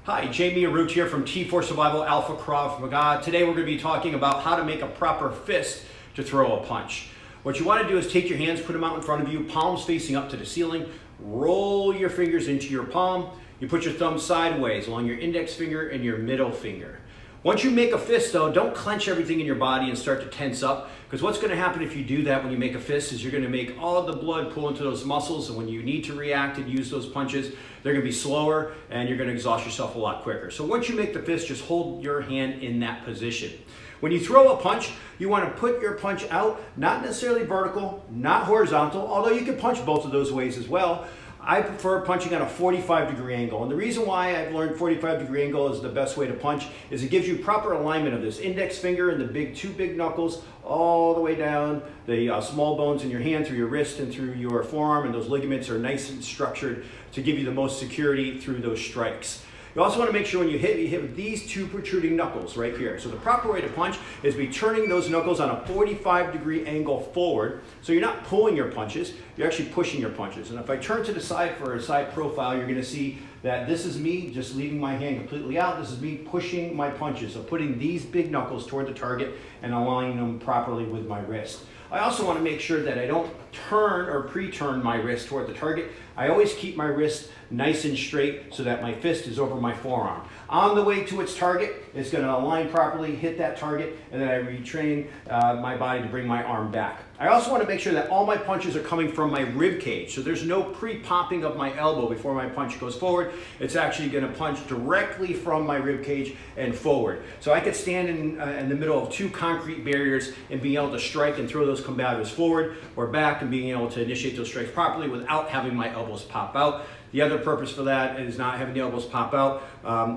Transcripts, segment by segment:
Hi, Jamie Arute here from T4 Survival Alpha Krav Maga. Today we're going to be talking about how to make a proper fist to throw a punch. What you want to do is take your hands, put them out in front of you, palms facing up to the ceiling, roll your fingers into your palm. You put your thumb sideways along your index finger and your middle finger. Once you make a fist though, don't clench everything in your body and start to tense up, because what's going to happen if you do that when you make a fist is you're going to make all the blood pull into those muscles, and when you need to react and use those punches, they're going to be slower and you're going to exhaust yourself a lot quicker. So once you make the fist, just hold your hand in that position. When you throw a punch, you want to put your punch out, not necessarily vertical, not horizontal, although you can punch both of those ways as well. I prefer punching on a 45-degree angle. And the reason why I've learned 45-degree angle is the best way to punch is it gives you proper alignment of this index finger and the two big knuckles all the way down the small bones in your hand through your wrist and through your forearm, and those ligaments are nice and structured to give you the most security through those strikes. You also want to make sure when you hit with these two protruding knuckles right here. So the proper way to punch is be turning those knuckles on a 45-degree angle forward. So you're not pulling your punches, you're actually pushing your punches. And if I turn to the side for a side profile, you're going to see that this is me just leaving my hand completely out. This is me pushing my punches. So putting these big knuckles toward the target and aligning them properly with my wrist. I also want to make sure that I don't turn or pre-turn my wrist toward the target. I always keep my wrist nice and straight so that my fist is over my forearm. On the way to its target, it's going to align properly, hit that target, and then I retrain my body to bring my arm back. I also want to make sure that all my punches are coming from my rib cage, so there's no pre-popping of my elbow before my punch goes forward. It's actually going to punch directly from my rib cage and forward. So I could stand in the middle of two concrete barriers and be able to strike and throw those combatives forward or back, and being able to initiate those strikes properly without having my elbows pop out. The other purpose for that is not having the elbows pop out,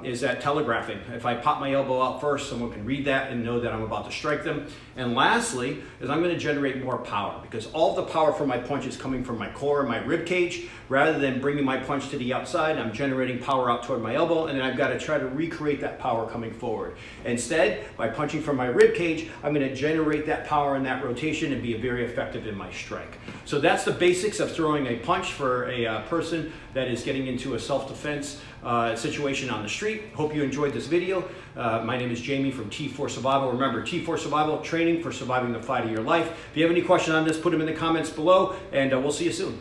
is that telegraphing. If I pop my elbow out first, someone can read that and know that I'm about to strike them. And lastly, is I'm going to generate more power, because all the power from my punch is coming from my core and my rib cage. Rather than bringing my punch to the outside, I'm generating power out toward my elbow, and then I've got to try to recreate that power coming forward. Instead, by punching from my rib cage, I'm going to generate that power and that rotation and be very effective in my strike. So that's the basics of throwing a punch for a person that is getting into a self-defense situation on the street. Hope you enjoyed this video. My name is Jamie from T4 Survival. Remember, T4 Survival, training for surviving the fight of your life. If you have any questions on this, put them in the comments below, and we'll see you soon.